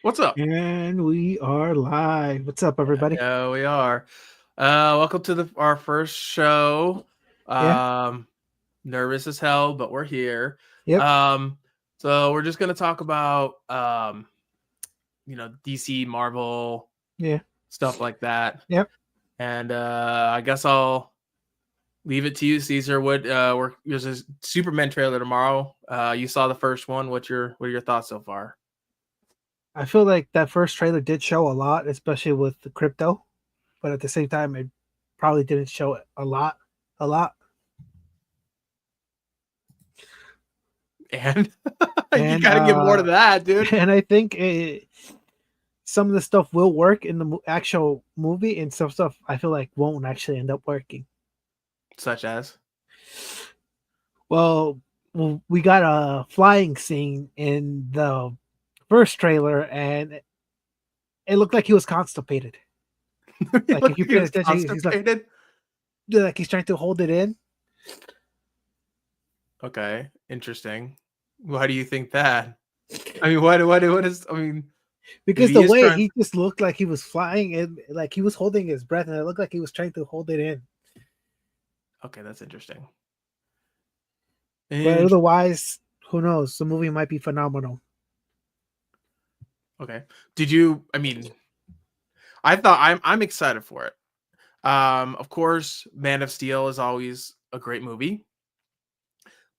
What's up? And we are live. What's up, everybody? Yeah, we are. Welcome to our first show. Yeah. Um, Nervous as hell, but we're here. Yep. Um, so we're just gonna talk about DC, Marvel, Yeah. stuff like that. Yep. And I guess I'll leave it to you, Caesar. There's a Superman trailer tomorrow. You saw the first one. What are your thoughts so far? I feel like that first trailer did show a lot, especially with the crypto, but at the same time, it probably didn't show a lot. A lot. And you And gotta get more to that, dude. and I think some of the stuff will work in the actual movie, and some stuff I feel like won't actually end up working. Such as. Well, we got a flying scene in the first trailer, and it looked like he was constipated. He Like if looked you like he pay was attention, he's constipated. like he's trying to hold it in. Okay, interesting. Why do you think that? I mean, what is? I mean, if Because the he is way trying. he just looked like he was flying and like he was holding his breath, and it looked like he was trying to hold it in. Okay, that's interesting. But Interesting. otherwise, who knows? The movie might be phenomenal. Okay. Did you? I mean, I thought I'm excited for it. Of course, Man of Steel is always a great movie,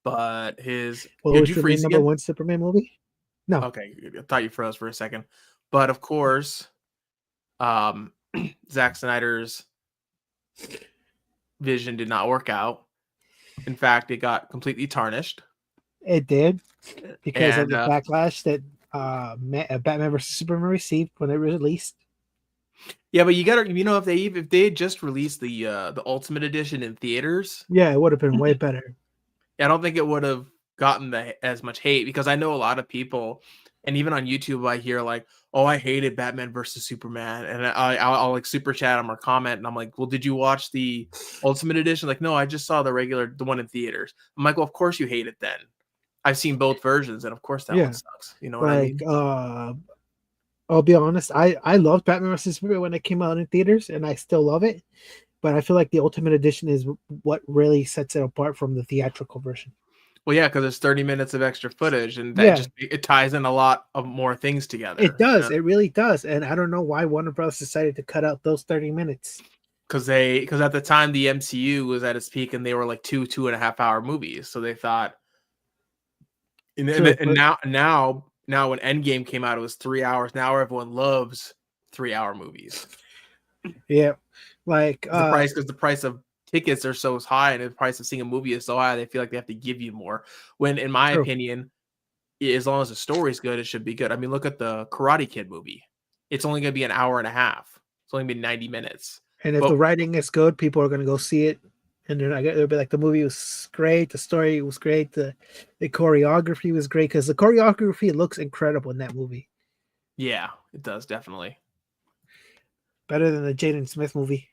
but his What did was you your main freeze number again? one Superman movie? No. Okay, I thought you froze for a second, but of course, um, Zack Snyder's vision did not work out. In fact, it got completely tarnished. It did because of And the backlash that Batman vs Superman received when it released. yeah, but you gotta, if they had just released the Ultimate Edition in theaters, Yeah, it would have been way better. I don't think it would have gotten as much hate, because I know a lot of people, and even on YouTube, I hear like, "Oh, I hated Batman versus Superman," and I'll like super chat them or comment, and I'm like, "Well, did you watch the Ultimate Edition?" Like, no, I just saw the one in theaters. I'm like, "Well, of course you hate it then. I've seen both versions, and of course that one Yeah, sucks." You know what I like mean? I'll be honest, I loved Batman vs Superman when it came out in theaters, and I still love it. But I feel like the Ultimate Edition is what really sets it apart from the theatrical version. Well, yeah, because it's 30 minutes of extra footage, and that Yeah, just it ties in a lot of more things it together. does. It really does. And I don't know why Warner Bros. Decided to cut out those 30 minutes. Because at the time the MCU was at its peak, and they were like 2.5 hour movies, so they thought, True, and but now when Endgame came out, it was 3 hours. Now everyone loves 3 hour movies. yeah, like Because the price of tickets are so high, and the price of seeing a movie is so high, they feel like they have to give you more. When, in my true. opinion, as long as the story's good, it should be good. I mean, look at the Karate Kid movie. It's only going to be an hour and a half. It's only been 90 minutes. And if But the writing is good, people are gonna go see it. And they'll be like, the movie was great, the story was great, the choreography was great because the choreography looks incredible in that movie, yeah, it does, definitely. better than the Jaden Smith movie.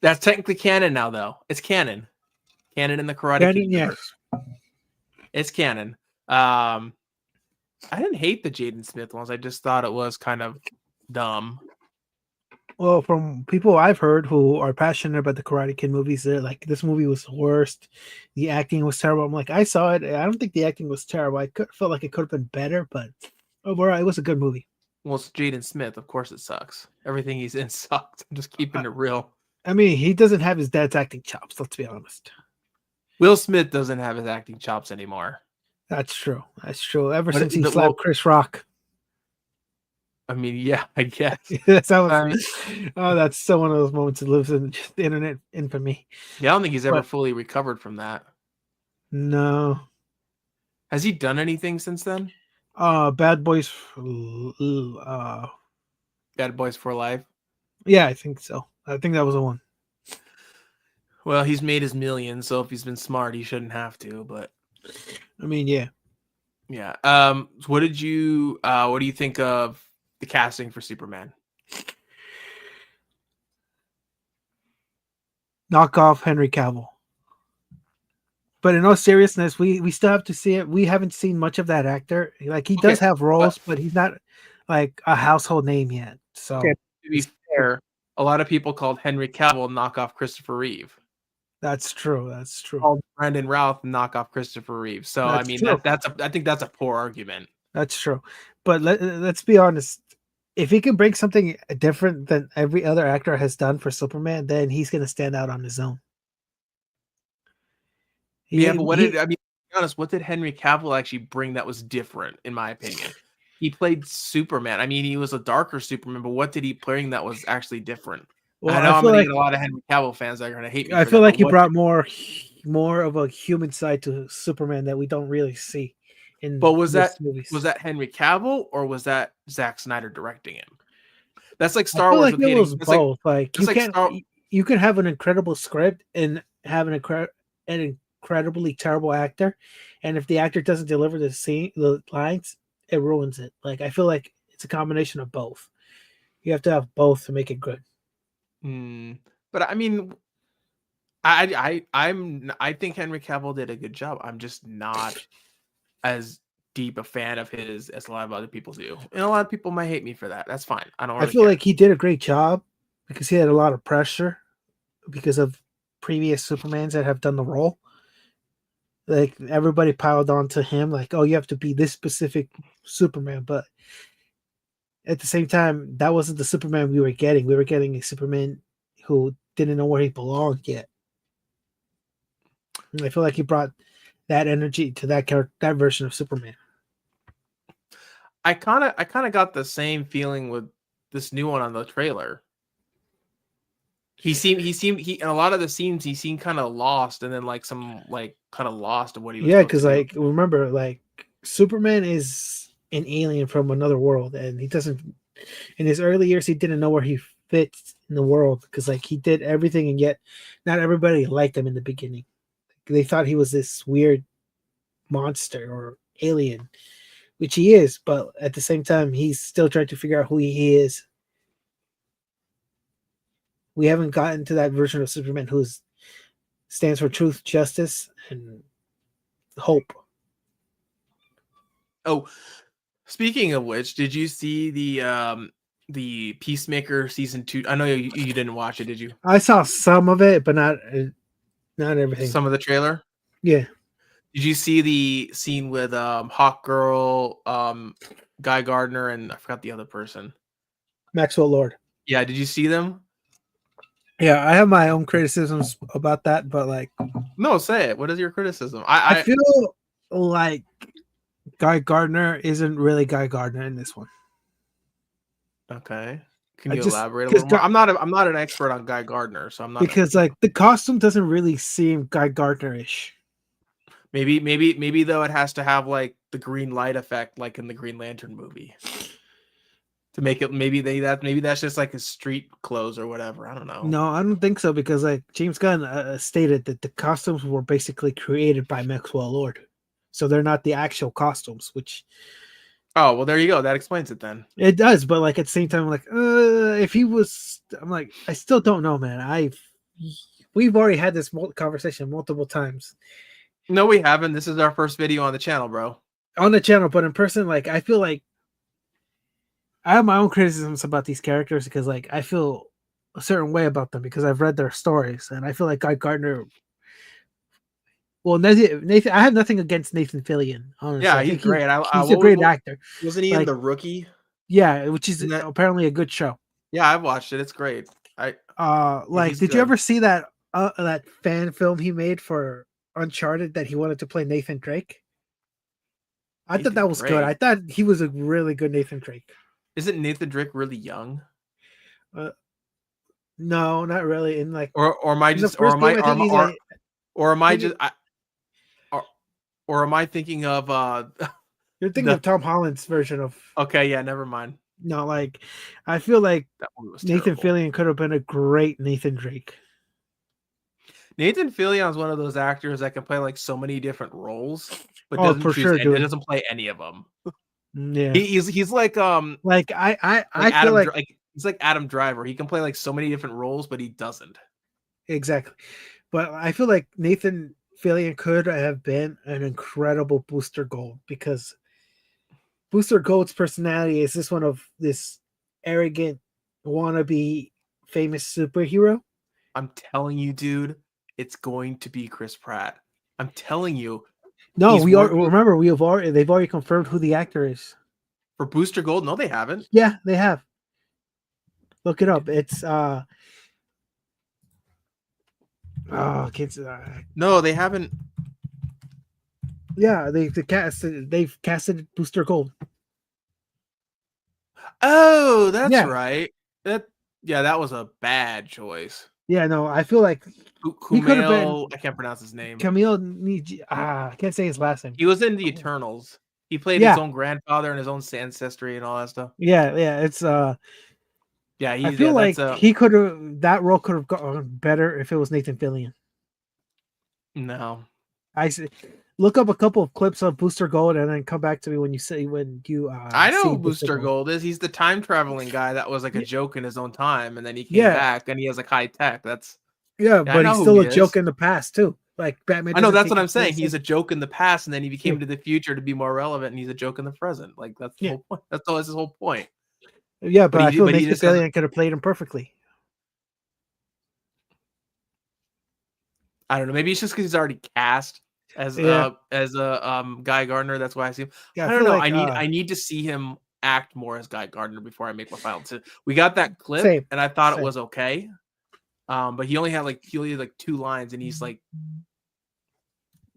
That's technically canon now, though. It's canon. Canon in the Karate Kid Brandon, universe. yes. It's canon. I didn't hate the Jaden Smith ones. I just thought it was kind of dumb. Well, from people I've heard who are passionate about the Karate Kid movies, they're like, this movie was the worst. The acting was terrible. I'm like, I saw it. I don't think the acting was terrible. Felt like it could have been better, but overall, it was a good movie. Well, it's Jaden Smith. Of course it sucks. Everything he's in sucks. I'm just keeping I, it real. I mean, he doesn't have his dad's acting chops. Let's be honest. Will Smith doesn't have his acting chops anymore. That's true. That's true. Ever But since he slapped Chris Rock. I mean, yeah, I guess. that's how I mean, oh, that's so one of those moments that lives in just the internet infamy. yeah, I don't think he's ever But fully recovered from that. no. Has he done anything since then? Bad Boys. Bad Boys for Life. Yeah, I think so. I think that was the one. Well, he's made his millions, so if he's been smart, he shouldn't have to. But I mean, yeah. yeah. What do you think of the casting for Superman? Knock off Henry Cavill. But in all seriousness, we still have to see it. We haven't seen much of that actor. Like he does have roles, but he's not like a household name yet. Okay, So to be fair, a lot of people called Henry Cavill knockoff Christopher Reeve. that's true. That's true. Called Brandon Routh knockoff Christopher Reeve. So I That's mean true. I think that's a poor argument. That's true. But let's be honest. If he can bring something different than every other actor has done for Superman, then he's going to stand out on his own. Yeah, but He to be honest, what did Henry Cavill actually bring that was different, in my opinion? He played Superman. I mean, he was a darker Superman, but what did he bring that was actually different? well, I know I'm going to get a lot of Henry Cavill fans that are going to hate me I for feel that, like but he what brought more of a human side to Superman that we don't really see in most was movies. that Henry Cavill or was that Zack Snyder directing him? That's like I Star feel Wars like with it was getting both. Like that's like Star you can have an incredible script and have an incredibly terrible actor, and if the actor doesn't deliver the lines, it ruins it. Like I feel like it's a combination of both. You have to have both to make it good. But I mean, I think Henry Cavill did a good job. I'm just not as deep a fan of his as a lot of other people do. And a lot of people might hate me for that. That's fine. I don't I really feel care. like he did a great job because he had a lot of pressure because of previous Supermans that have done the role. Like everybody piled onto him, like, oh, you have to be this specific Superman. But at the same time, that wasn't the Superman we were getting. We were getting a Superman who didn't know where he belonged yet. And I feel like he brought that energy to that character, that version of Superman. I kind of got the same feeling with this new one on the trailer. He in a lot of the scenes he seemed kind of lost and then like some like kind of lost of what he was Yeah, supposed to because do. like remember, like Superman is an alien from another world, and he doesn't. In his early years, he didn't know where he fits in the world because like he did everything, and yet not everybody liked him in the beginning. They thought he was this weird monster or alien, which he is, but at the same time, he's still trying to figure out who he is. We haven't gotten to that version of Superman who stands for truth, justice, and hope. Oh, speaking of which, did you see the Peacemaker season 2? I know you didn't watch it, did you? I saw some of it, but not everything. Some of the trailer? Yeah, Did you see the scene with Hawk Girl, Guy Gardner, and I forgot the other person? Maxwell Lord. Yeah, did you see them? Yeah, I have my own criticisms about that, but like No, say it. What is your criticism? I feel like Guy Gardner isn't really Guy Gardner in this one. Okay. Can I you just elaborate a because little more? I'm not an expert on Guy Gardner, so I'm not because like the costume doesn't really seem Guy Gardner-ish. maybe though it has to have like the green light effect like in the Green Lantern movie. To make it maybe that's just like his street clothes or whatever. I don't know. No, I don't think so because like James Gunn stated that the costumes were basically created by Maxwell Lord, so they're not the actual costumes. Which Oh, well there you go. That explains it then. it does, but like at the same time, like if he was, I'm like I still don't know, man. We've already had this conversation multiple times No, we haven't. This is our first video on the channel, bro. on the channel, but in person, like I feel like I have my own criticisms about these characters because like I feel a certain way about them because I've read their stories and I feel like Guy Gardner. Well, Nathan, I have nothing against Nathan Fillion. Honestly, Yeah, I he's think great. he's a great actor. Wasn't he in Like, The Rookie? yeah, which is Isn't that? apparently a good show. Yeah, I've watched it. It's great. Like, He's did you good. ever see that fan film he made for Uncharted that he wanted to play Nathan Drake? I thought Nathan that was good. I Drake. thought he was a really good Nathan Drake. Isn't Nathan Drake really young? Uh, no, not really. In like Or am I in the just or first am I game, I think he's like. or am I I think just or am I thinking of you're thinking the of Tom Holland's version of. okay, yeah, never mind. No, like I feel like That one was Nathan terrible. Fillion could have been a great Nathan Drake. Nathan Fillion is one of those actors that can play like so many different roles, but Oh, doesn't for choose sure, and dude. doesn't play any of them. Yeah. He's like Like I feel Adam like he's like Adam Driver. He can play like so many different roles, but he doesn't. exactly. But I feel like Nathan Fillion could have been an incredible Booster Gold because Booster Gold's personality is this one of this arrogant wannabe famous superhero. I'm telling you, dude, it's going to be Chris Pratt. I'm telling you, No, he's we are. working Remember, we have already. They've already confirmed who the actor is. for Booster Gold. No, they haven't. Yeah, they have. Look it up. It's kids. No, they haven't. Yeah, they've casted Booster Gold. Oh, that's Yeah, right. That was a bad choice. yeah. No, I feel like he could have been Kumail, I can't pronounce his name. Camille. I can't say his last name. He was in the Eternals. He played his Yeah, own grandfather and his own ancestry and all that stuff. yeah. It's Yeah, I feel like that's he could have that role could have gone better if it was Nathan Fillion. no. Look up a couple of clips of Booster Gold and then come back to me when you I know see who Booster Gold is. He's the time traveling guy that was like a joke in his own time, and then he came Yeah, back and he has like high tech. yeah, I but know he's who still he a is. joke in the past too. Like Batman. I know doesn't that's take what I'm it saying. seriously. He's a joke in the past, and then he became Yeah. to the future to be more relevant, and he's a joke in the present. Like that's the Yeah. whole point. That's his whole point. Yeah, but I feel But he Nathan just has. Fillion could have played him perfectly. I don't know. Maybe it's just because he's already cast as Yeah, Guy Gardner. That's why I see him. yeah. I I don't feel know. like I need to see him act more as Guy Gardner before I make my final decision. We got that clip, same. and I thought it Same. was okay. But he only had like 2 lines, and he's like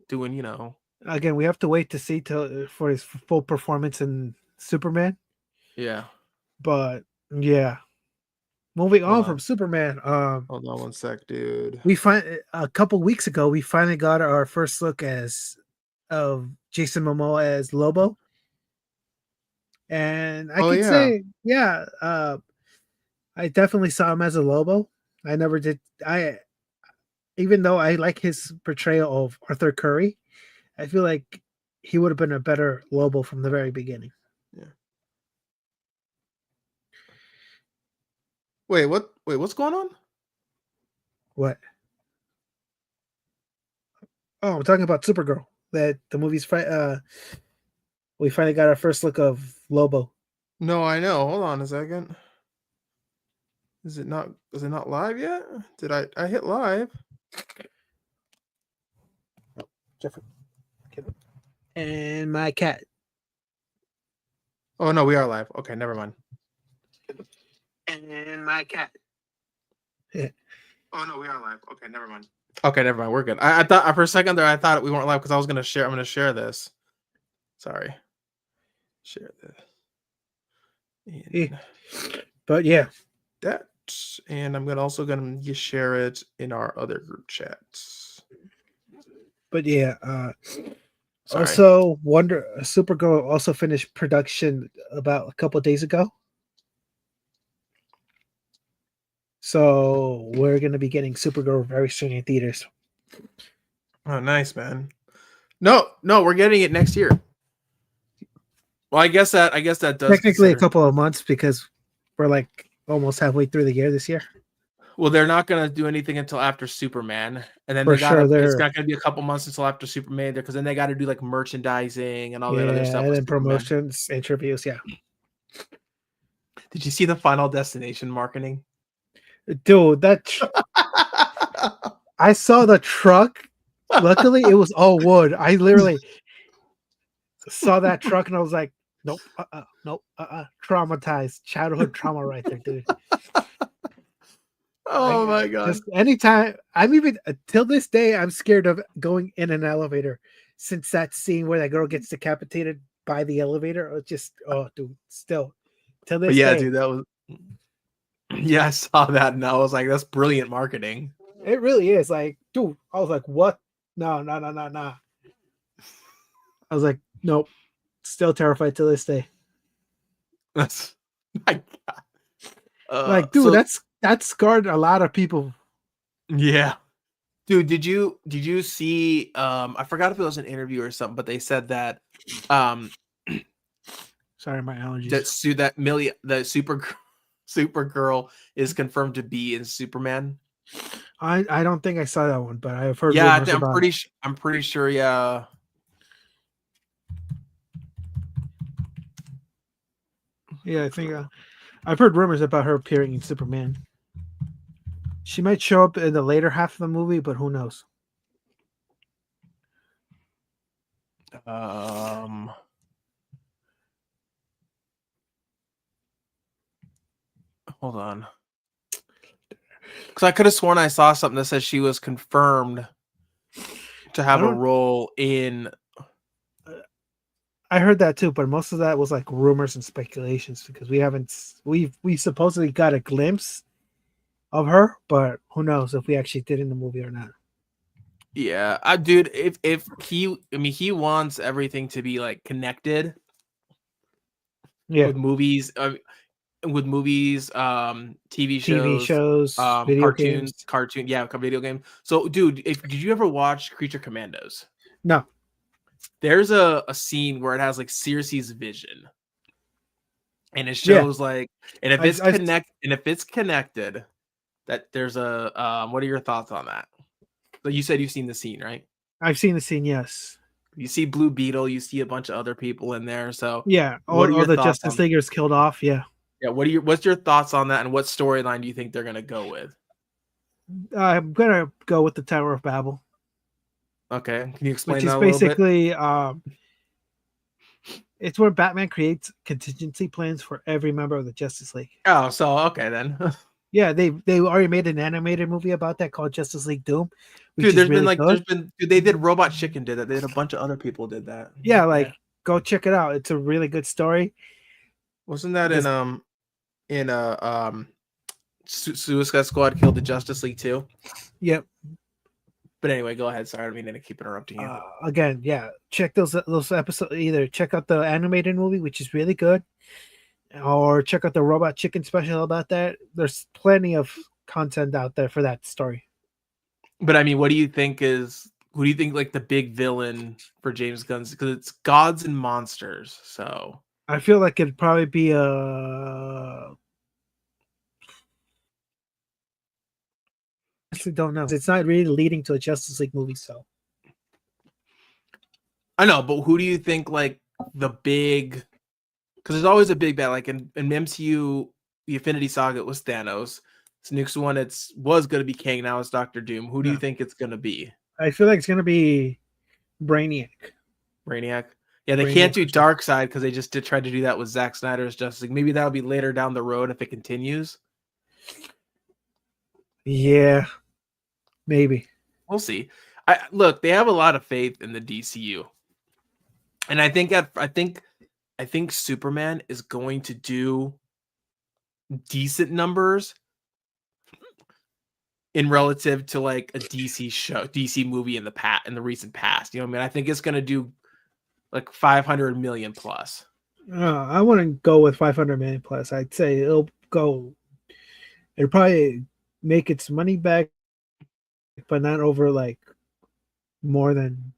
doing, Again, we have to wait to see for his full performance in Superman. yeah. But yeah, moving Hold on from on, Superman. hold on 1 sec, dude. We find a couple weeks ago we finally got our first look of Jason Momoa as Lobo, and I Oh could yeah, say, yeah, I definitely saw him as a Lobo. I never did. Even though I like his portrayal of Arthur Curry, I feel like he would have been a better Lobo from the very beginning. yeah. Wait, what? Wait, what's going on? What? Oh, I'm talking about Supergirl. That the movie's we finally got our first look of Lobo. No, I know. Hold on a second. Is it not? Is it not live yet? Did I hit live? Jeffrey. And my cat. Oh no, we are live. Okay, never mind. And my cat. Yeah. Oh no, we are live. Okay, never mind. Okay, never mind. We're good. I thought for a second there I thought we weren't live because I was gonna share. I'm gonna share this. Sorry. Share this. Yeah. But yeah. That, and I'm gonna share it in our other group chats. But yeah. Sorry. Also, Supergirl also finished production about a couple of days ago. So we're gonna be getting Supergirl very soon in theaters. Oh, nice, man. No, we're getting it next year. Well, I guess that does Technically a couple of months because we're like almost halfway through the year this year. Well, they're not gonna do anything until after Superman, and then For they gotta. sure, It's not gonna be a couple months until after Superman, because then they got to do like merchandising and all that other stuff. And with then Superman. promotions, interviews. Yeah. Did you see the Final Destination marketing? Dude, I saw the truck. Luckily, it was all wood. I literally saw that truck and I was like, nope, nope, traumatized. Childhood trauma right there, dude. Oh my god. Just anytime, I'm even till this day, I'm scared of going in an elevator since that scene where that girl gets decapitated by the elevator. Dude, still till this day. Dude, that was. Yeah, I saw that and I was like, that's brilliant marketing. It really is. Like, dude, I was like, what? No. I was like, nope. Still terrified to this day. That's my god. Like, dude, that scarred a lot of people. Yeah. Dude, did you see I forgot if it was an interview or something, but they said that sorry, my allergies. that Supergirl is confirmed to be in Superman. I don't think I saw that one, but I've heard. Yeah, I'm pretty sure. Yeah. Yeah, I think I've heard rumors about her appearing in Superman. She might show up in the later half of the movie, but who knows? Um, hold on, because I could have sworn I saw something that says she was confirmed to I have a don't. role in. I heard that too, but most of that was like rumors and speculations because we supposedly got a glimpse of her, but who knows if we actually did in the movie or not. Yeah, dude, if he, I mean, he wants everything to be like connected Yeah, with movies, TV TV shows, shows, video games. yeah, video game. So, dude, if did you ever watch Creature Commandos? No, There's a scene where it has like Circe's vision, and it yeah, shows like, I've and if it's connected, that there's a what are your thoughts on that? So you said you've seen the scene, right? I've seen the scene. Yes, You see Blue Beetle, you see a bunch of other people in there. So, yeah, what are all your the thoughts Justice on? Leaguers killed off. Yeah, Yeah, what's your thoughts on that, and what storyline do you think they're gonna go with? I'm gonna go with the Tower of Babel, Okay, can you which explain is that a little bit? basically it's where Batman creates contingency plans for every member of the Justice League. Oh, so okay then. Yeah, they already made an animated movie about that called Justice League Doom, which Dude, is really there's good. been dude, they did Robot Chicken did it. They had a bunch of other people did that. Yeah, Yeah. like go check it out. It's a really good story. Wasn't that This in Suicide Squad killed the Justice League too? Yep. But anyway, go ahead. Sorry, I don't mean to keep interrupting you. Again, yeah, check those episodes. Either check out the animated movie, which is really good, or check out the Robot Chicken special about that. There's plenty of content out there for that story. But I mean, what do you think like the big villain for James Gunn's, because it's gods and monsters. So I feel like it'd probably be a. Honestly, don't know. It's not really leading to a Justice League movie, so I know, but who do you think like the big, because there's always a big bad, like in MCU, the Infinity Saga was Thanos. This next one, was gonna be Kang, now it's Doctor Doom. Who do you yeah. think it's gonna be? I feel like it's gonna be Brainiac. Brainiac? Yeah, they can't Brainiac do for sure. Darkseid because they just did try to do that with Zack Snyder's Justice League. Maybe that'll be later down the road if it continues. Yeah, maybe. We'll see. I look, they have a lot of faith in the DCU. And I think Superman is going to do decent numbers in relative to like a DC movie in the recent past. You know what I mean? I think it's going to do like 500 million plus. I wouldn't go with 500 million plus. I'd say it'll go. It'll probably make its money back, but not over like more than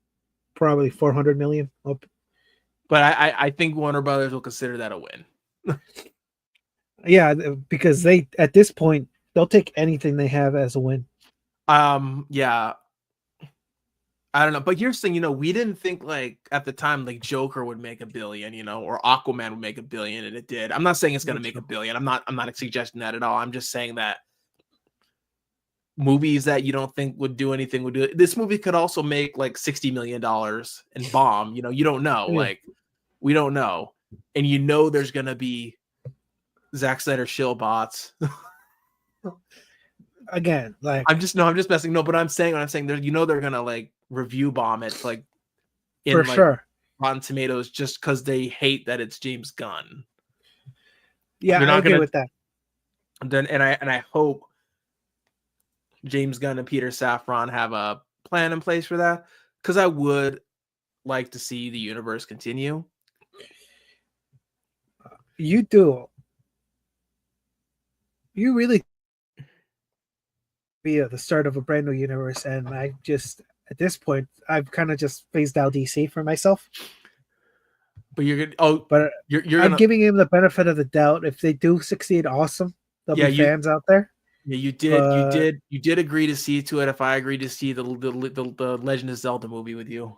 probably 400 million. But I think Warner Brothers will consider that a win. Yeah, because they at this point they'll take anything they have as a win. Yeah, I don't know, but here's the thing, we didn't think like at the time like Joker would make a billion, or Aquaman would make a billion, and it did. I'm not saying it's gonna That's make a true. billion. I'm not suggesting that at all. I'm just saying that movies that you don't think would do anything would do it. This movie could also make like $60 million and bomb. You don't know. Yeah. Like, we don't know. And there's gonna be Zack Snyder shill bots. Again, like I'm just messing. No, but I'm saying they're they're gonna like review bomb it like for in like sure. Rotten Tomatoes just because they hate that it's James Gunn. Yeah, They're I not agree gonna with that. then, and I hope James Gunn and Peter Safran have a plan in place for that, because I would like to see the universe continue. You do. You really be the start of a brand new universe, and I just at this point I've kind of just phased out DC for myself. But you're gonna But you're I'm gonna giving him the benefit of the doubt. If they do succeed, awesome. There'll yeah be fans out there. But you did agree to see to it if I agreed to see the Legend of Zelda movie with you.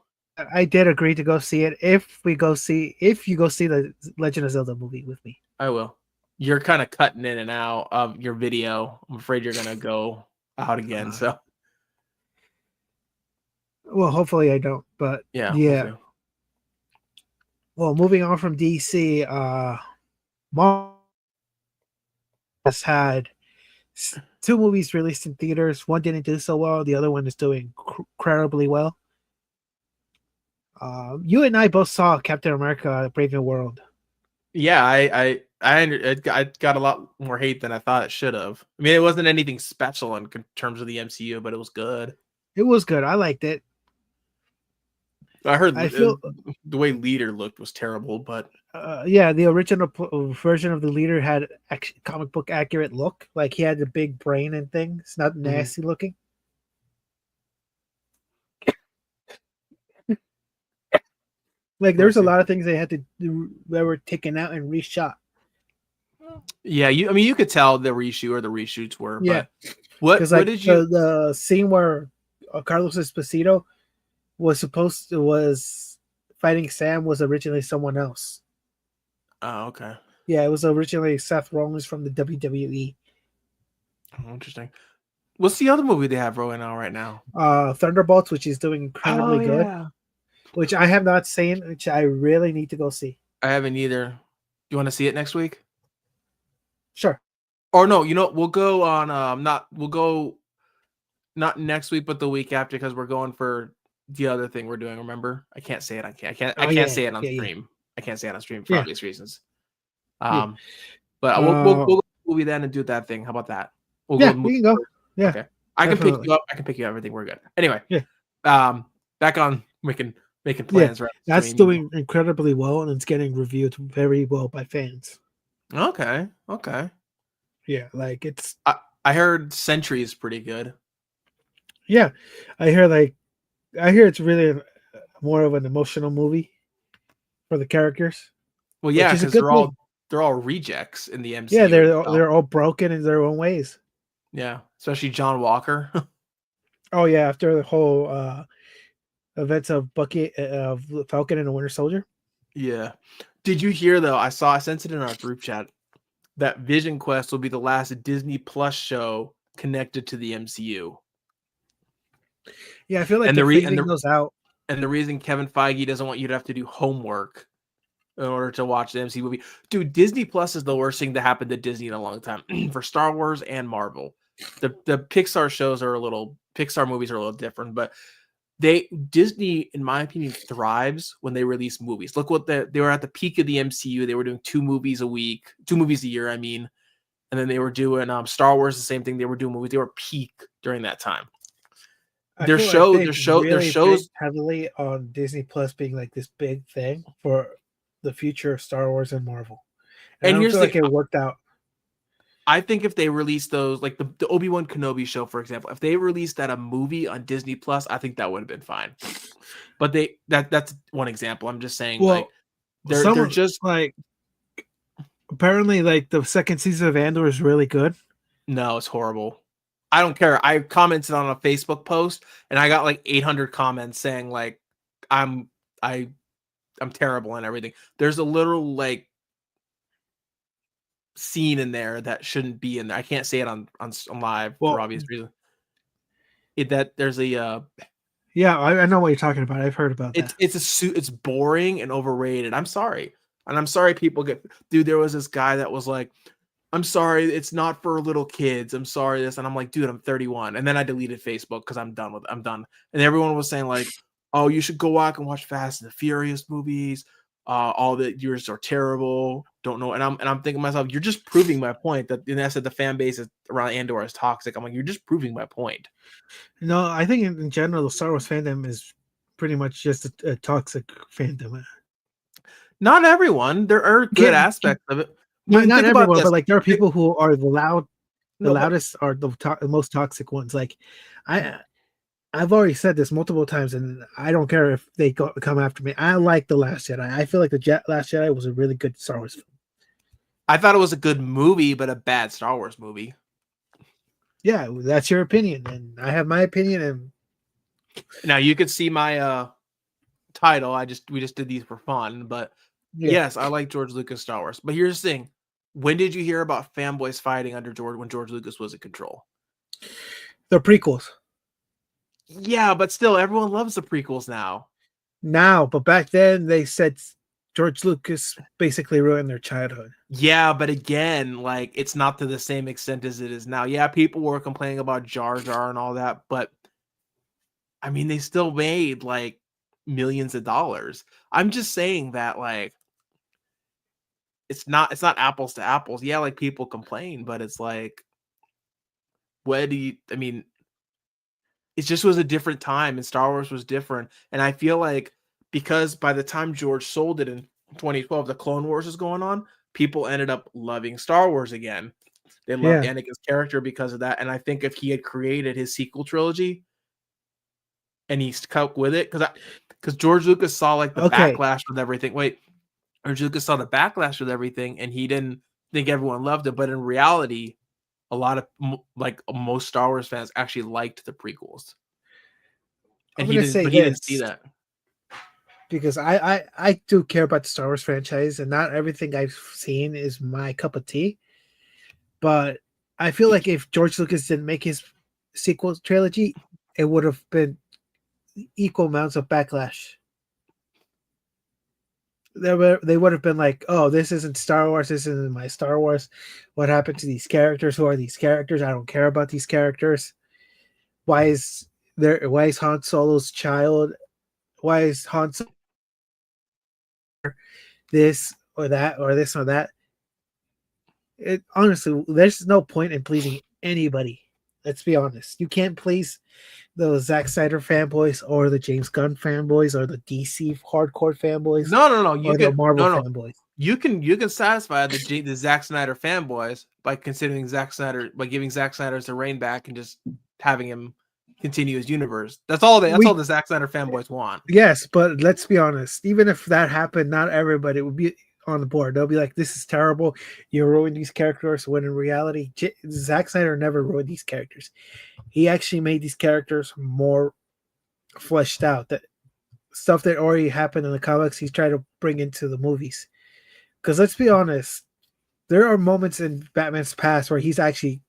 I did agree to go see it. If you go see the Legend of Zelda movie with me. I will. You're kind of cutting in and out of your video. I'm afraid you're gonna go out again. Uh, So well, hopefully I don't. But yeah, we'll yeah. see. Well, moving on from DC, Marvel has had two movies released in theaters. One didn't do so well. The other one is doing incredibly well. You and I both saw Captain America: Brave New World. Yeah, it got a lot more hate than I thought it should have. I mean, it wasn't anything special in terms of the MCU, but it was good. It was good. I liked it. I heard I feel the way Leader looked was terrible, but yeah, the original version of the leader had comic book accurate look. Like he had the big brain and things, not nasty looking. Like there's a lot of things they had to do that were taken out and reshot. Yeah, I mean, you could tell the reshoot or the reshoots were. Yeah, but what like did you? the scene where Carlos Esposito was fighting Sam was originally someone else. Oh, okay. Yeah, it was originally Seth Rollins from the WWE. Oh, interesting. What's the other movie they have rolling out right now? Thunderbolts, which is doing incredibly good. Yeah. Which I have not seen, which I really need to go see. I haven't either. You want to see it next week? Sure. Or no, we'll go on not next week, but the week after, because we're going for the other thing we're doing. Remember? I can't say it. I can't say it on stream. Yeah. I can't say it on stream for obvious reasons. But we'll movie then and do that thing. How about that? We can go. Yeah. Okay. I can pick you up. I can pick you up. Everything. We're good. Anyway. Yeah. Back on making plans. Right. That's doing incredibly well, and it's getting reviewed very well by fans. Okay. Yeah, like it's. I heard Sentry is pretty good. Yeah, I hear it's really more of an emotional movie for the characters. Well, yeah, because they're all rejects in the MCU. Yeah, they're all broken in their own ways. Yeah, especially John Walker. Oh yeah, after the whole events of Bucky of Falcon and the Winter Soldier. Yeah. Did you hear though? I sent it in our group chat that Vision Quest will be the last Disney Plus show connected to the MCU. Yeah, I feel like they're phasing those out. And the reason Kevin Feige doesn't want you to have to do homework in order to watch the MCU movie. Dude, Disney Plus is the worst thing to happen to Disney in a long time for Star Wars and Marvel. The Pixar shows are Pixar movies are a little different, but Disney, in my opinion, thrives when they release movies. Look what they were at the peak of the MCU. They were doing 2 movies a year, I mean. And then they were doing Star Wars, the same thing. They were doing movies. They were peak during that time. Their shows heavily on Disney Plus being like this big thing for the future of Star Wars and Marvel. And I don't feel like it worked out. I think if they released those, like the Obi-Wan Kenobi show, for example, if they released that a movie on Disney Plus, I think that would have been fine. But that's one example. I'm just saying, like they're just like apparently like the second season of Andor is really good. No, it's horrible. I don't care. I commented on a Facebook post and I got like 800 comments saying like I'm terrible and everything. There's a literal like scene in there that shouldn't be in there. I can't say it on live for obvious reasons. There's a yeah, I know what you're talking about. I've heard about that. It's boring and overrated. I'm sorry. And I'm sorry people there was this guy that was like, I'm sorry, it's not for little kids. I'm sorry this. And I'm like, dude, I'm 31. And then I deleted Facebook because I'm done. And everyone was saying like, oh, you should go out and watch Fast and the Furious movies. All the yours are terrible. Don't know. And I'm thinking to myself, you're just proving my point that, and I said the fan base around Andor is toxic. I'm like, you're just proving my point. No, I think in general, the Star Wars fandom is pretty much just a toxic fandom. Not everyone. There are good aspects of it. Not everyone, but like there are people who are the loudest are the most toxic ones. Like I've already said this multiple times, and I don't care if they come after me. I like The Last Jedi. I feel like The Last Jedi was a really good Star Wars film. I thought it was a good movie, but a bad Star Wars movie. Yeah, that's your opinion, and I have my opinion. And now you could see my title. We just did these for fun, but Yeah, yes, I like George Lucas Star Wars. But here's the thing: when did you hear about fanboys fighting under George when George Lucas was in control? the prequels Yeah, but still, everyone loves the prequels now. now, but back then they said George Lucas basically ruined their childhood. Yeah, but again, like it's not to the same extent as it is now. Yeah, people were complaining about Jar Jar and all that, but I mean, they still made like millions of dollars. I'm just saying that like it's not apples to apples. Yeah, like people complain, but it's like what do you I mean, it just was a different time and Star Wars was different. And I feel like because by the time George sold it in 2012, the Clone Wars is going on, people ended up loving Star Wars again. They loved Yeah. Anakin's character because of that. And I think if he had created his sequel trilogy and he stuck with it, because George Lucas saw like the Okay. backlash with everything. Wait, George Lucas saw the backlash with everything, and he didn't think everyone loved it. But in reality, a lot of like most Star Wars fans actually liked the prequels, and I'm gonna say he didn't see this that. because I do care about the Star Wars franchise, and not everything I've seen is my cup of tea. But I feel like if George Lucas didn't make his sequel trilogy, it would have been equal amounts of backlash. They would have been like, "Oh, this isn't Star Wars. This isn't my Star Wars. What happened to these characters? Who are these characters? I don't care about these characters. Why is Why is Han Solo's child? Why is Han Solo this or that or this or that?" It honestly, there's no point in pleasing anybody. Let's be honest. You can't please the Zack Snyder fanboys or the James Gunn fanboys or the DC hardcore fanboys No, no, no. or the Marvel No, no. fanboys. You can satisfy the Zack Snyder fanboys by considering Zack Snyder by giving Zack Snyder the reign back and just having him continue his universe. That's all We the Zack Snyder fanboys want. Yes, but let's be honest. Even if that happened, not everybody would be on the board. They'll be like, "This is terrible. You ruined these characters." When in reality, Zack Snyder never ruined these characters. He actually made these characters more fleshed out. That stuff that already happened in the comics, he's trying to bring into the movies. Because let's be honest, there are moments in Batman's past where he's actually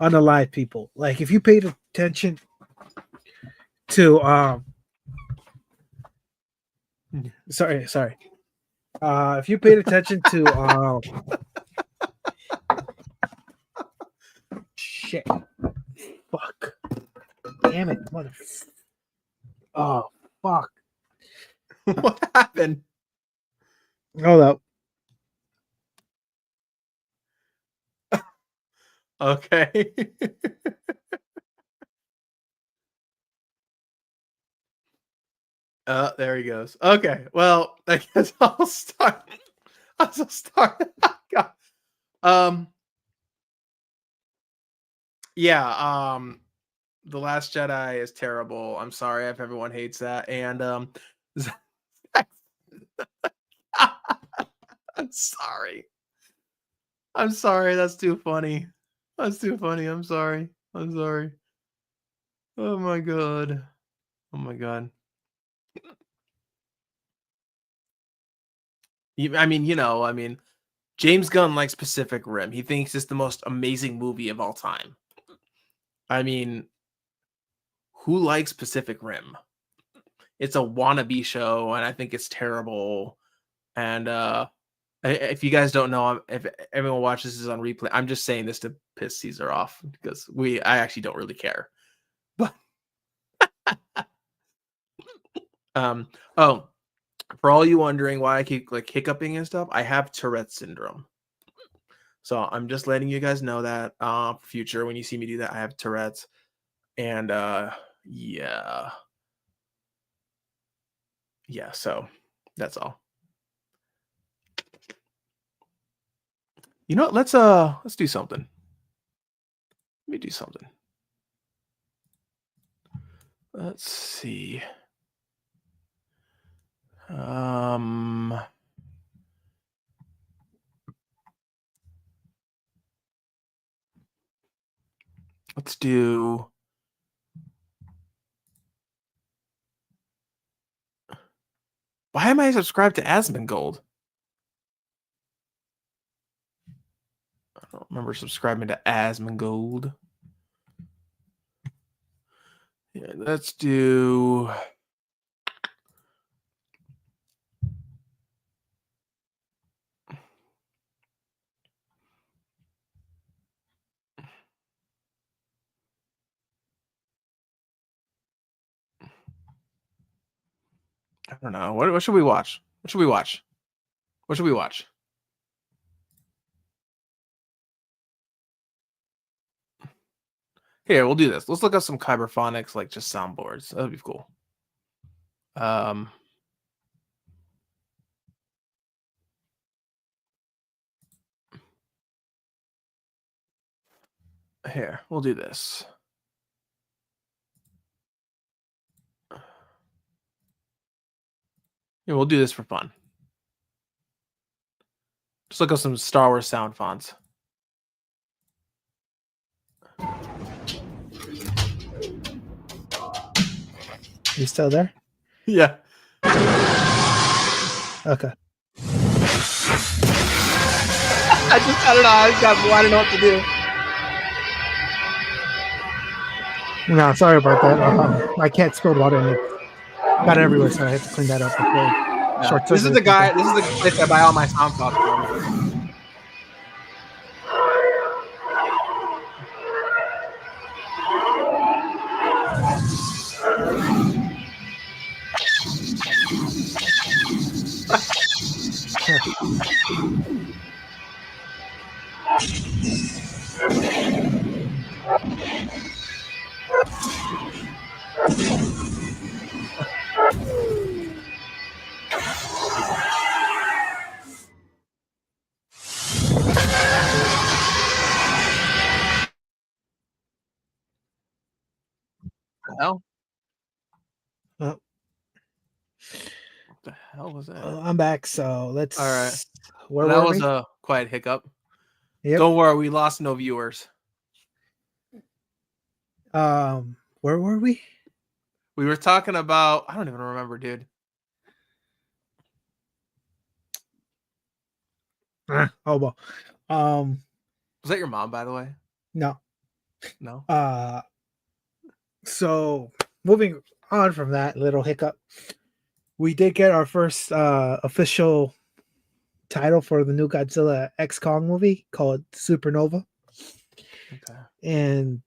unalive people. Like if you paid attention to sorry. If you paid attention to shit. Fuck. Damn it, mother. Oh fuck. What happened? Hold up. Okay. There he goes. Okay. Well, I guess I'll start. I'll start. God. Um. Yeah. The Last Jedi is terrible. I'm sorry if everyone hates that. And I'm sorry. I'm sorry. That's too funny. That's too funny. I'm sorry. I'm sorry. Oh my god. Oh my god. I mean, I mean, James Gunn likes Pacific Rim. He thinks it's the most amazing movie of all time. I mean, who likes Pacific Rim? It's a wannabe show, and I think it's terrible. And if you guys don't know, if everyone watches this on replay, I'm just saying this to piss Caesar off because I actually don't really care. But um, oh, for all you wondering why I keep like hiccuping and stuff, I have Tourette's syndrome. So I'm just letting you guys know that for future when you see me do that, I have Tourette's. And yeah. Yeah, so that's all. You know what? Let's do something. Let me do something. Let's see. Um let's do Why am I subscribed to Asmongold? I don't remember subscribing to Asmongold. Yeah, let's do. I don't know. What should we watch? What should we watch? What should we watch? Here, we'll do this. Let's look up some Kyberphonics, like just soundboards. That'd be cool. Um, Here, we'll do this. Yeah, we'll do this for fun. Just look up some Star Wars sound fonts. You still there? Yeah. Okay. I don't know. I don't know what to do. No, sorry about that. I can't spill water and it got everywhere, so I had to clean that up before. Yeah. This is the guy. This is the place I buy all my sound fonts from. Hell? Oh. What the hell was that? I'm back, so let's. All right. Where that were was we? a quiet hiccup. Yep. Don't worry, we lost no viewers. Where were we? We were talking about. I don't even remember, dude. Oh well. Was that your mom, by the way? No. No. So moving on from that little hiccup, we did get our first official title for the new Godzilla X Kong movie called Supernova. Okay. And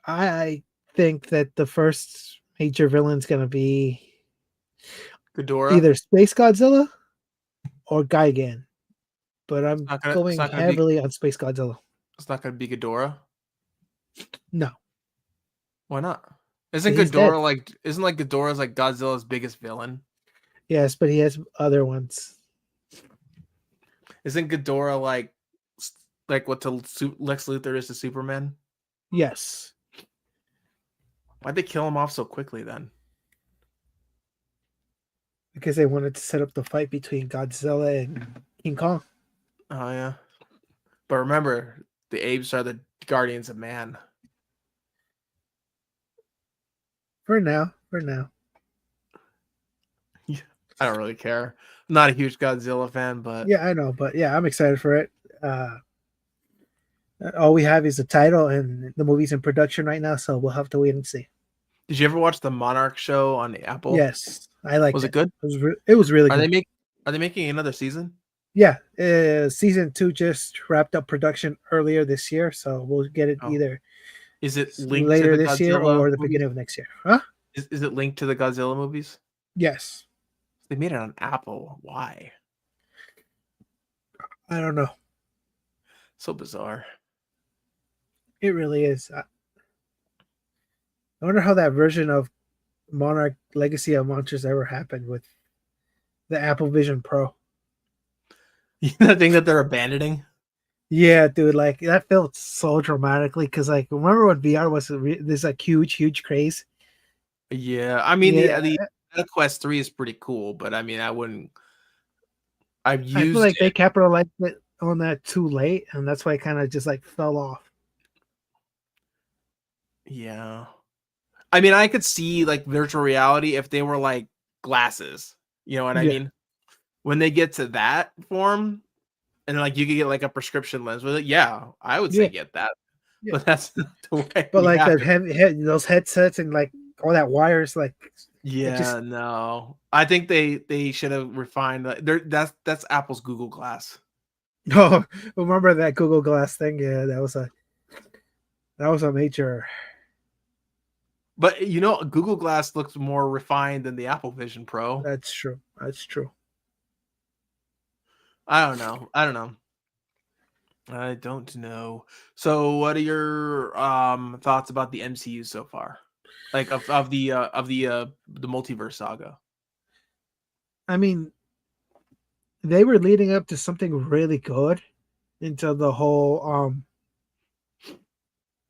I think that the first major villain is going to be Ghidorah. either Space Godzilla or Gigan. But I'm going gonna heavily on Space Godzilla. It's not going to be Ghidorah? No. Why not? Isn't Ghidorah's like Godzilla's biggest villain? Yes, but he has other ones. Isn't Ghidorah like what to Lex Luthor is to Superman? Yes. Why'd they kill him off so quickly then? Because they wanted to set up the fight between Godzilla and King Kong. Oh yeah. But remember, the apes are the guardians of man. For now. Yeah, I don't really care. I'm not a huge Godzilla fan, but Yeah, I know, but yeah, I'm excited for it. All we have is the title, and the movie's in production right now, so we'll have to wait and see. did you ever watch the Monarch show on Apple? Yes, I liked it. Was it good? It was really good. Are they making another season? Yeah, season 2 just wrapped up production earlier this year, so we'll get it either. Is it linked later to the this Godzilla year or the movies? beginning of next year? Huh? Is it linked to the Godzilla movies? Yes. They made it on Apple. Why? I don't know. So bizarre. It really is. I wonder how that version of Monarch Legacy of Monsters ever happened with the Apple Vision Pro. The thing that they're abandoning? Yeah, dude, like that felt so dramatically because, like, remember when VR was this like huge craze? Yeah, I mean Yeah. the Quest 3 is pretty cool, but I mean I wouldn't. I feel like they capitalized on that too late, and that's why it kind of just like fell off. Yeah, I mean I could see like virtual reality if they were like glasses, You know what I Yeah, mean? When they get to that form, and like you could get like a prescription lens with it, yeah, I would say yeah, get that. yeah. But that's not the way But you like have that to. those headsets and like all that wires, like it just Yeah, no. I think they should have refined that. That's Apple's Google Glass. oh, remember that Google Glass thing? Yeah, that was a major. But you know, Google Glass looks more refined than the Apple Vision Pro. That's true. That's true. I don't know. I don't know. I don't know. So what are your thoughts about the MCU so far? Like of the multiverse saga? I mean, they were leading up to something really good until the whole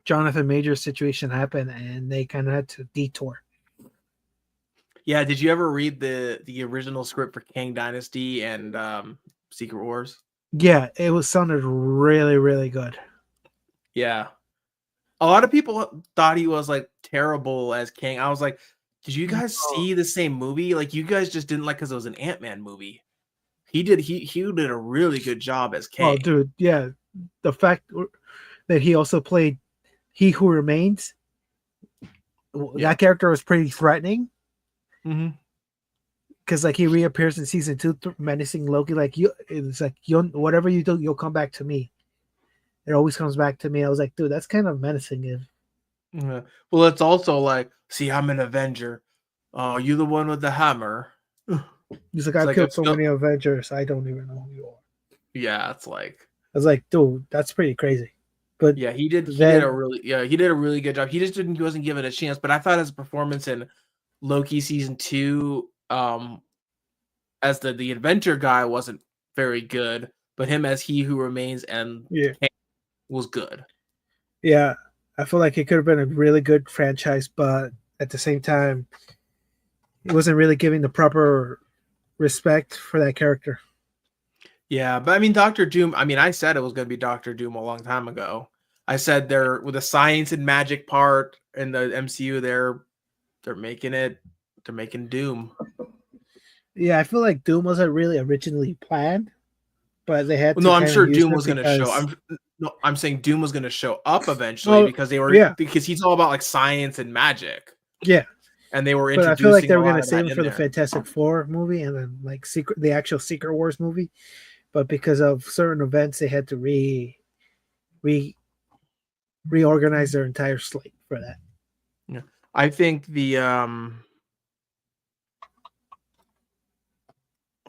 Jonathan Majors situation happened, and they kind of had to detour. Yeah, did you ever read the original script for Kang Dynasty and Secret Wars? Yeah, it was sounded really, really good. Yeah. A lot of people thought he was like terrible as Kang. I was like, did you guys Oh, see the same movie? Like you guys just didn't like because it was an Ant-Man movie. He did a really good job as oh, Kang. dude, yeah, the fact that he also played He Who Remains, Yeah. that character was pretty threatening Hmm. because like he reappears in season 2, menacing Loki. Like you, it's like you, whatever you do, you'll come back to me. It always comes back to me. I was like, dude, that's kind of menacing. Yeah. Well, it's also like, see, I'm an Avenger. Oh, you the one with the hammer. He's like, It's I've like I killed so feel, many Avengers, I don't even know who you are. yeah, it's like, I was like, dude, that's pretty crazy. But yeah, he did a then, really, yeah, he did a really good job. He just didn't, he wasn't given a chance. But I thought his performance in Loki season 2, as the inventor guy wasn't very good, but him as he who remains and yeah, Kang was good. yeah, I feel like it could have been a really good franchise, but at the same time, it wasn't really giving the proper respect for that character. Yeah, but I mean, Doctor Doom. I mean, I said it was going to be Doctor Doom a long time ago. I said they're with the science and magic part in the MCU. They're making it. They're making Doom. Yeah, I feel like Doom wasn't really originally planned, but they had Well, to no, I'm kind of sure use Doom it was going to show. because, I'm saying Doom was going to show up eventually oh, because they were yeah, because he's all about like science and magic, yeah. and they were But I feel like introducing they a were lot gonna of save that it in for the there. Fantastic Four movie and then like the actual Secret Wars movie. But because of certain events, they had to re reorganize their entire slate for that. Yeah. I think the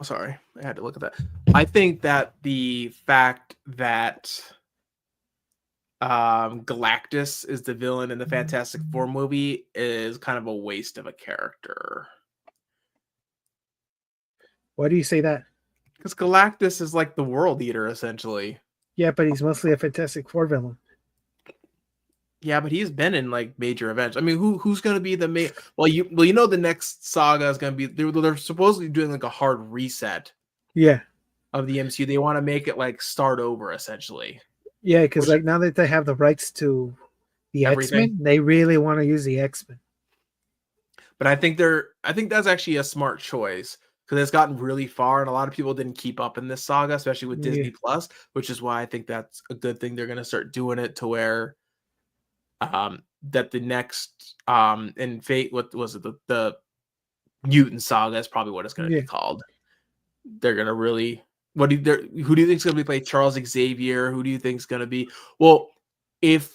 sorry, I had to look at that. I think that the fact that Galactus is the villain in the Fantastic Four movie is kind of a waste of a character. Why do you say that? Because Galactus is like the world eater essentially. Yeah, but he's mostly a Fantastic Four villain. Yeah, but he's been in like major events. I mean, who's going to be the main? Well, you know, the next saga is going to be they're supposedly doing like a hard reset Yeah, of the MCU. They want to make it like start over essentially, yeah, because which like now that they have the rights to the X everything. Men, they really want to use the X Men. But I think that's actually a smart choice because it's gotten really far, and a lot of people didn't keep up in this saga, especially with Yeah, Disney Plus, which is why I think that's a good thing. They're going to start doing it to where that the next in Fate, what was it, the Mutant Saga is probably what it's going to be yeah, called. They're going to really who do you think is going to be play Charles Xavier? Who do you think is going to be well if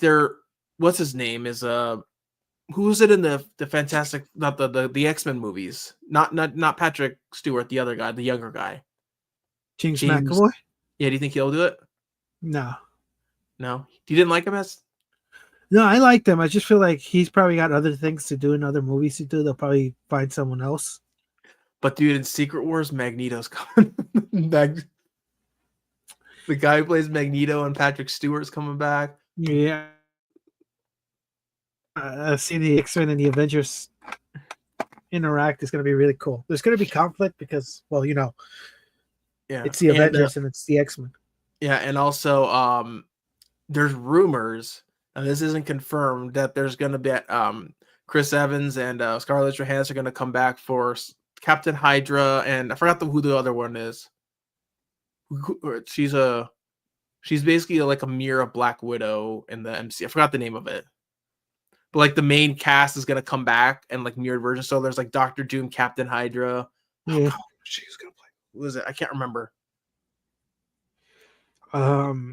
they're what's his name is who is it in the Fantastic not the X-Men movies? Not Patrick Stewart, the other guy, the younger guy. James James. McAvoy. Yeah, do you think he'll do it? No, No. You didn't like him as no, I like them. I just feel like he's probably got other things to do and other movies to do. They'll probably find someone else. but dude, in Secret Wars, Magneto's coming. The guy who plays Magneto and Patrick Stewart's coming back. Yeah, see the X Men and the Avengers interact is going to be really cool. There's going to be conflict because, well, you know, Yeah. it's the And Avengers and it's the X Men. yeah, and also there's rumors, and this isn't confirmed, that there's gonna be Chris Evans and Scarlett Johansson are gonna come back for Captain Hydra, and I forgot who the other one is. She's basically like a mirror of Black Widow in the MCU. I forgot the name of it. But like the main cast is gonna come back and like mirrored version. So there's like Doctor Doom, Captain Hydra. Yeah. Oh, she's gonna play. Who was it? I can't remember. But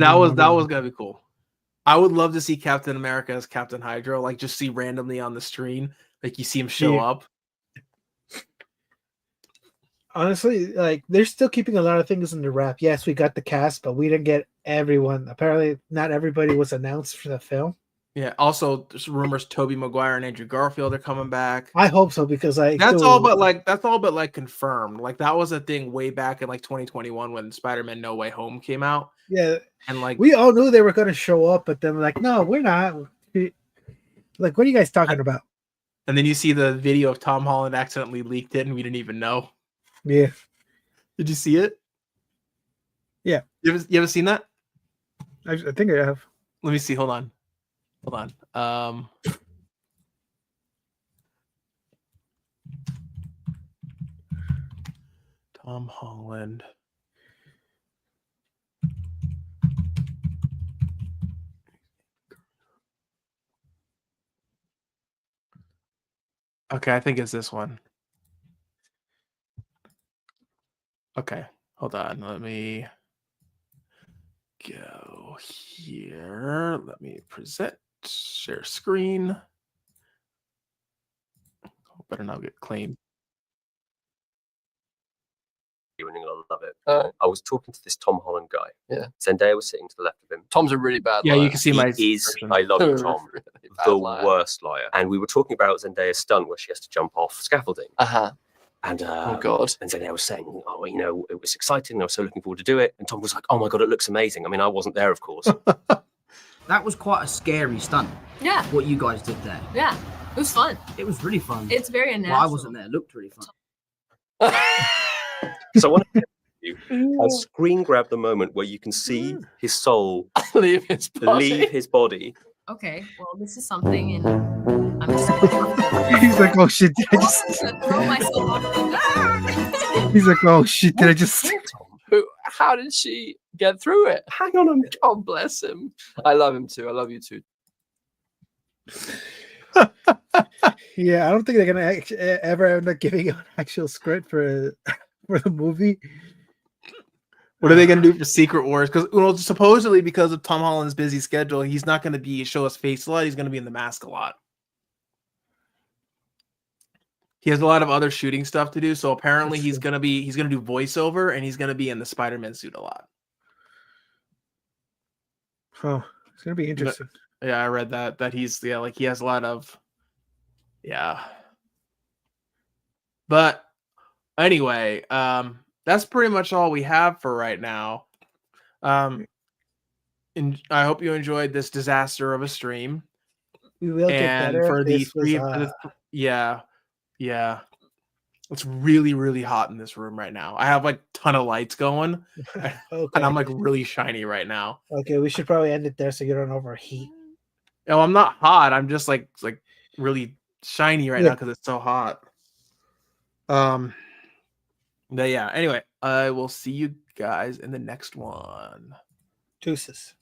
that was gonna be cool. I would love to see Captain America as Captain Hydra, like just see randomly on the screen, like you see him show up. Honestly, like they're still keeping a lot of things in the wrap. Yes, we got the cast, but we didn't get everyone. Apparently, not everybody was announced for the film. Yeah. Also, there's rumors Tobey Maguire and Andrew Garfield are coming back. I hope so because that's all but like confirmed. Like that was a thing way back in like 2021 when Spider-Man No Way Home came out. Yeah, and like we all knew they were going to show up, but then like, no, we're not. Like, what are you guys talking about? And then you see the video of Tom Holland accidentally leaked it, and we didn't even know. Yeah. Did you see it? Yeah. You ever seen that? I think I have. Let me see. Hold on. Tom Holland. Okay, I think it's this one. Okay, hold on. Let me go here. Let me present, share screen. Better not get claimed. And you'll love it. I was talking to this Tom Holland guy. Yeah. Zendaya was sitting to the left of him. Tom's a really bad Yeah, liar. you can see my. I love Tom, Really the bad liar. worst liar. And we were talking about Zendaya's stunt where she has to jump off scaffolding. And oh god. And Zendaya was saying, oh, you know, it was exciting. I was so looking forward to do it. And Tom was like, oh my god, it looks amazing. I mean, I wasn't there, of course. That was quite a scary stunt. Yeah. What you guys did there. Yeah. It was fun. It was really fun. It's very unnatural. Well, I wasn't there. It looked really fun. So I want to you a screen grab the moment where you can see his soul leave his body. Okay, well, this is something, and I'm He's like, oh shit, did I just throw myself off. He's like, oh shit, did I just How did she get through it? Hang on a minute. God bless him. I love him too. I love you too. Yeah, I don't think they're gonna ever end up giving an actual script for the movie. What are they gonna do for Secret Wars? Because supposedly because of Tom Holland's busy schedule, he's not gonna show his face a lot. He's gonna be in the mask a lot. He has a lot of other shooting stuff to do, so apparently he's gonna do voiceover and he's gonna be in the Spider-Man suit a lot. Oh, it's gonna be interesting. But, yeah, I read that he's he has a lot of But anyway, that's pretty much all we have for right now. And I hope you enjoyed this disaster of a stream. We will get better. For the yeah. It's really, really hot in this room right now. I have like a ton of lights going, and I'm like really shiny right now. Okay, we should probably end it there so you don't overheat. No, I'm not hot. I'm just like really shiny right now because it's so hot. But yeah, anyway, I will see you guys in the next one. Deuces.